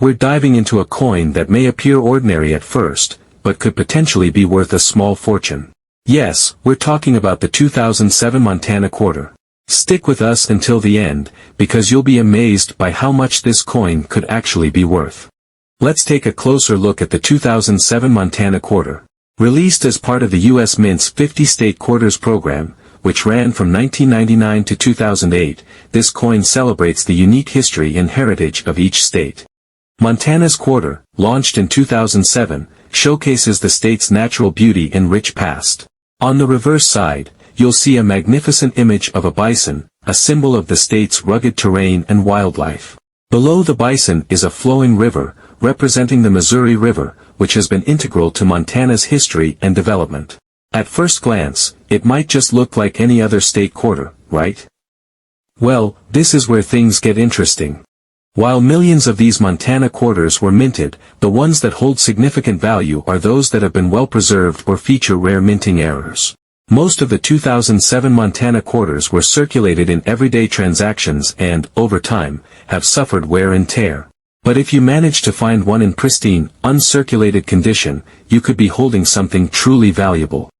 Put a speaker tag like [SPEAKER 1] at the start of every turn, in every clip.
[SPEAKER 1] we're diving into a coin that may appear ordinary at first, but could potentially be worth a small fortune. Yes, we're talking about the 2007 Montana Quarter. Stick with us until the end, because you'll be amazed by how much this coin could actually be worth. Let's take a closer look at the 2007 Montana Quarter. Released as part of the U.S. Mint's 50 State Quarters program, which ran from 1999 to 2008, this coin celebrates the unique history and heritage of each state. Montana's quarter, launched in 2007, showcases the state's natural beauty and rich past. On the reverse side, you'll see a magnificent image of a bison, a symbol of the state's rugged terrain and wildlife. Below the bison is a flowing river, representing the Missouri River, which has been integral to Montana's history and development. At first glance, it might just look like any other state quarter, right? Well, this is where things get interesting. While millions of these Montana quarters were minted, the ones that hold significant value are those that have been well preserved or feature rare minting errors. Most of the 2007 Montana quarters were circulated in everyday transactions and, over time, have suffered wear and tear. But if you manage to find one in pristine, uncirculated condition, you could be holding something truly valuable.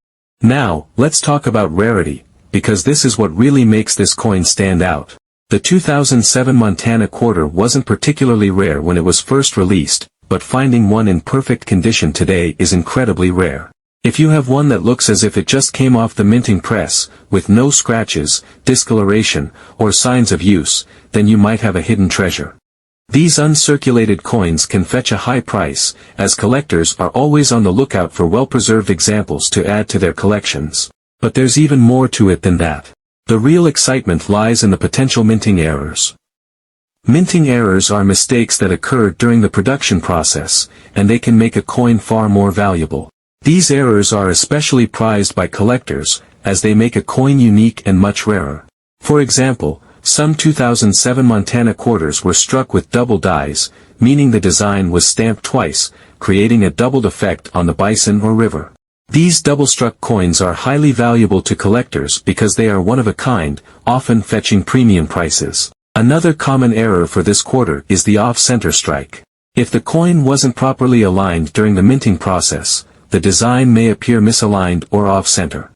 [SPEAKER 1] Now, let's talk about rarity, because this is what really makes this coin stand out. The 2007 Montana Quarter wasn't particularly rare when it was first released, but finding one in perfect condition today is incredibly rare. If you have one that looks as if it just came off the minting press, with no scratches, discoloration, or signs of use, then you might have a hidden treasure. These uncirculated coins can fetch a high price, as collectors are always on the lookout for well-preserved examples to add to their collections. But there's even more to it than that. The real excitement lies in the potential minting errors. Minting errors are mistakes that occur during the production process, and they can make a coin far more valuable. These errors are especially prized by collectors, as they make a coin unique and much rarer. For example, some 2007 Montana quarters were struck with double dies, meaning the design was stamped twice, creating a doubled effect on the bison or river. These double-struck coins are highly valuable to collectors because they are one of a kind, often fetching premium prices. Another common error for this quarter is the off-center strike. If the coin wasn't properly aligned during the minting process, the design may appear misaligned or off-center.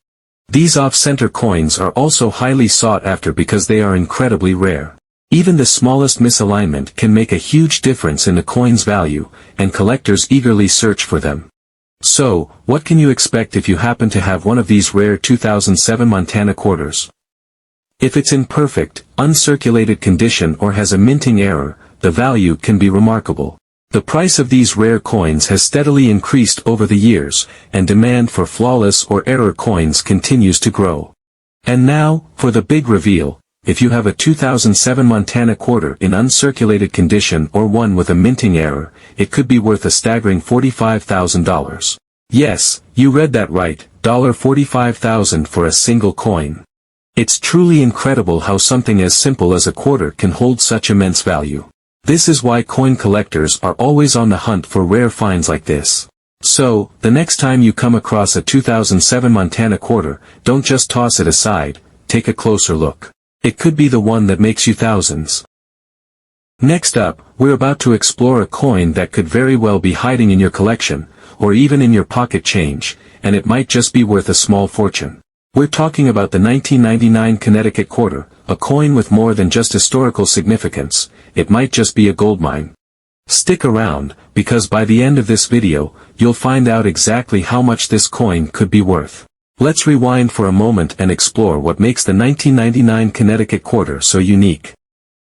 [SPEAKER 1] These off-center coins are also highly sought after because they are incredibly rare. Even the smallest misalignment can make a huge difference in the coin's value, and collectors eagerly search for them. So, what can you expect if you happen to have one of these rare 2007 Montana quarters? If it's in perfect, uncirculated condition or has a minting error, the value can be remarkable. The price of these rare coins has steadily increased over the years, and demand for flawless or error coins continues to grow. And now, for the big reveal, if you have a 2007 Montana quarter in uncirculated condition or one with a minting error, it could be worth a staggering $45,000. Yes, you read that right, $45,000 for a single coin. It's truly incredible how something as simple as a quarter can hold such immense value. This is why coin collectors are always on the hunt for rare finds like this. So, the next time you come across a 2007 Montana quarter, don't just toss it aside, take a closer look. It could be the one that makes you thousands. Next up, we're about to explore a coin that could very well be hiding in your collection, or even in your pocket change, and it might just be worth a small fortune. We're talking about the 1999 Connecticut Quarter, a coin with more than just historical significance. It might just be a goldmine. Stick around, because by the end of this video, you'll find out exactly how much this coin could be worth. Let's rewind for a moment and explore what makes the 1999 Connecticut Quarter so unique.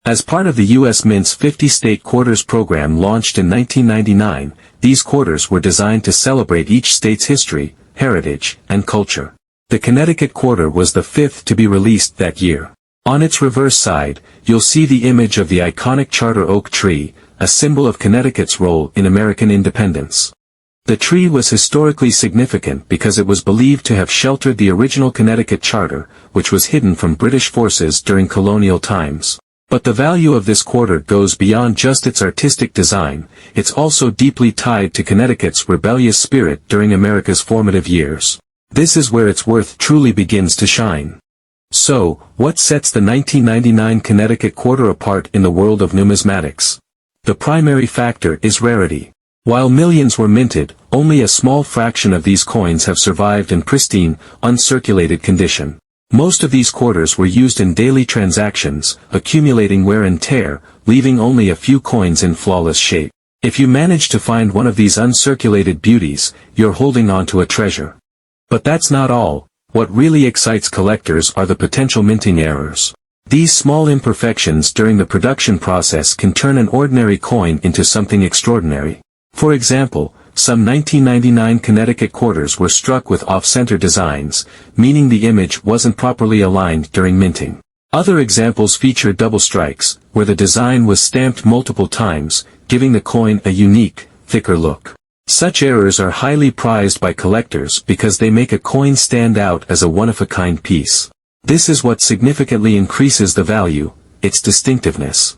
[SPEAKER 1] As part of the U.S. Mint's 50 State Quarters program launched in 1999, these quarters were designed to celebrate each state's history, heritage, and culture. The Connecticut Quarter was the fifth to be released that year. On its reverse side, you'll see the image of the iconic charter oak tree, a symbol of Connecticut's role in American independence. The tree was historically significant because it was believed to have sheltered the original Connecticut Charter, which was hidden from British forces during colonial times. But the value of this quarter goes beyond just its artistic design. It's also deeply tied to Connecticut's rebellious spirit during America's formative years. This is where its worth truly begins to shine. So, what sets the 1999 Connecticut Quarter apart in the world of numismatics? The primary factor is rarity. While millions were minted, only a small fraction of these coins have survived in pristine, uncirculated condition. Most of these quarters were used in daily transactions, accumulating wear and tear, leaving only a few coins in flawless shape. If you manage to find one of these uncirculated beauties, you're holding on to a treasure. But that's not all. What really excites collectors are the potential minting errors. These small imperfections during the production process can turn an ordinary coin into something extraordinary. For example, some 1999 Connecticut quarters were struck with off-center designs, meaning the image wasn't properly aligned during minting. Other examples feature double strikes, where the design was stamped multiple times, giving the coin a unique, thicker look. Such errors are highly prized by collectors because they make a coin stand out as a one-of-a-kind piece. This is what significantly increases the value, its distinctiveness.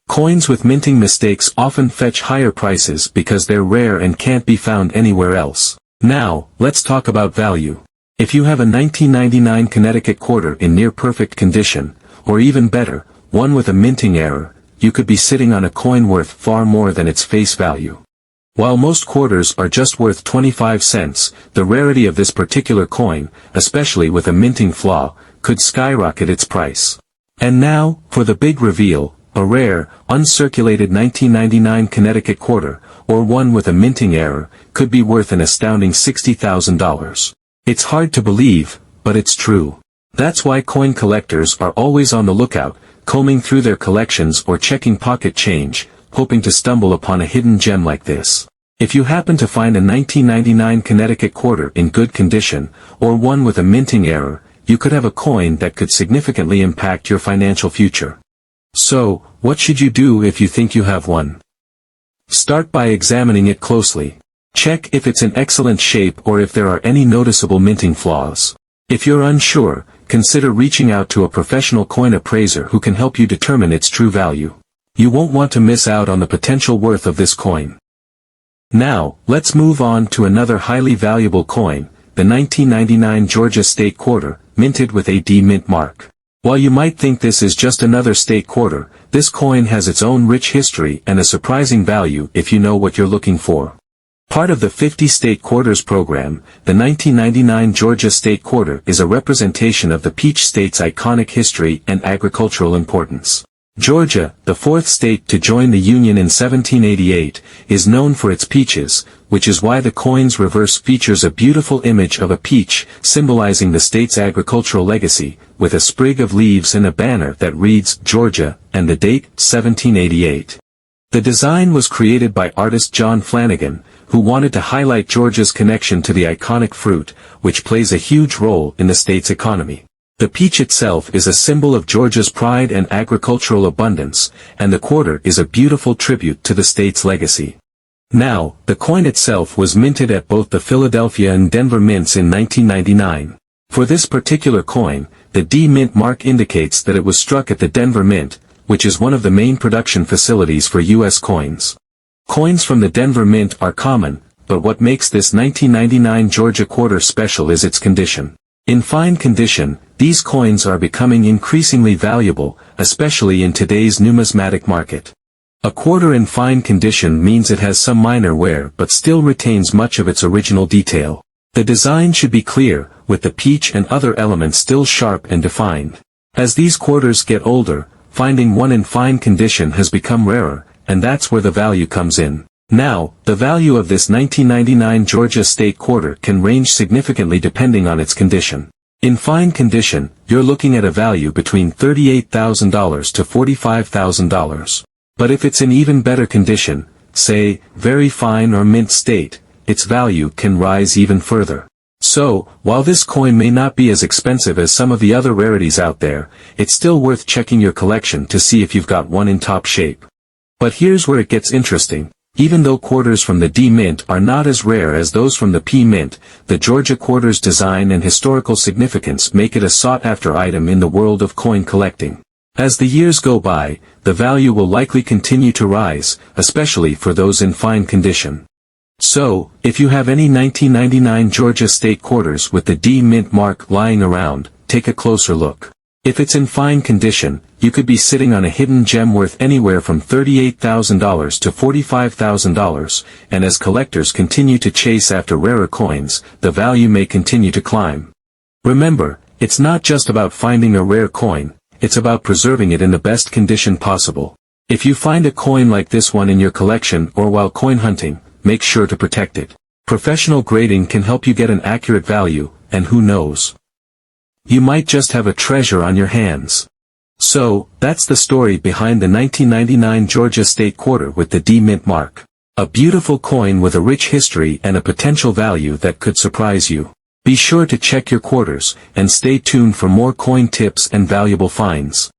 [SPEAKER 1] Coins with minting mistakes often fetch higher prices because they're rare and can't be found anywhere else. Now, let's talk about value. If you have a 1999 Connecticut quarter in near-perfect condition, or even better, one with a minting error, you could be sitting on a coin worth far more than its face value. While most quarters are just worth 25 cents, the rarity of this particular coin, especially with a minting flaw, could skyrocket its price. And now, for the big reveal, a rare, uncirculated 1999 Connecticut quarter, or one with a minting error, could be worth an astounding $60,000. It's hard to believe, but it's true. That's why coin collectors are always on the lookout, combing through their collections or checking pocket change, hoping to stumble upon a hidden gem like this. If you happen to find a 1999 Connecticut quarter in good condition, or one with a minting error, you could have a coin that could significantly impact your financial future. So, what should you do if you think you have one? Start by examining it closely. Check if it's in excellent shape or if there are any noticeable minting flaws. If you're unsure, consider reaching out to a professional coin appraiser who can help you determine its true value. You won't want to miss out on the potential worth of this coin. Now, let's move on to another highly valuable coin, the 1999 Georgia State Quarter, minted with a D mint mark. While you might think this is just another state quarter, this coin has its own rich history and a surprising value if you know what you're looking for. Part of the 50 State Quarters program, the 1999 Georgia State Quarter is a representation of the Peach State's iconic history and agricultural importance. Georgia, the fourth state to join the Union in 1788, is known for its peaches, which is why the coin's reverse features a beautiful image of a peach, symbolizing the state's agricultural legacy, with a sprig of leaves and a banner that reads Georgia, and the date, 1788. The design was created by artist John Flanagan, who wanted to highlight Georgia's connection to the iconic fruit, which plays a huge role in the state's economy. The peach itself is a symbol of Georgia's pride and agricultural abundance, and the quarter is a beautiful tribute to the state's legacy. Now, the coin itself was minted at both the Philadelphia and Denver mints in 1999. For this particular coin, the D mint mark indicates that it was struck at the Denver Mint, which is one of the main production facilities for U.S. coins. Coins from the Denver Mint are common, but what makes this 1999 Georgia quarter special is its condition. In fine condition, these coins are becoming increasingly valuable, especially in today's numismatic market. A quarter in fine condition means it has some minor wear but still retains much of its original detail. The design should be clear, with the peach and other elements still sharp and defined. As these quarters get older, finding one in fine condition has become rarer, and that's where the value comes in. Now, the value of this 1999 Georgia State Quarter can range significantly depending on its condition. In fine condition, you're looking at a value between $38,000 to $45,000. But if it's in even better condition, say, very fine or mint state, its value can rise even further. So, while this coin may not be as expensive as some of the other rarities out there, it's still worth checking your collection to see if you've got one in top shape. But here's where it gets interesting. Even though quarters from the D Mint are not as rare as those from the P Mint, the Georgia quarter's design and historical significance make it a sought-after item in the world of coin collecting. As the years go by, the value will likely continue to rise, especially for those in fine condition. So, if you have any 1999 Georgia State Quarters with the D Mint mark lying around, take a closer look. If it's in fine condition, you could be sitting on a hidden gem worth anywhere from $38,000 to $45,000, and as collectors continue to chase after rarer coins, the value may continue to climb. Remember, it's not just about finding a rare coin, it's about preserving it in the best condition possible. If you find a coin like this one in your collection or while coin hunting, make sure to protect it. Professional grading can help you get an accurate value, and who knows, you might just have a treasure on your hands. So, that's the story behind the 1999 Georgia State Quarter with the D Mint mark. A beautiful coin with a rich history and a potential value that could surprise you. Be sure to check your quarters, and stay tuned for more coin tips and valuable finds.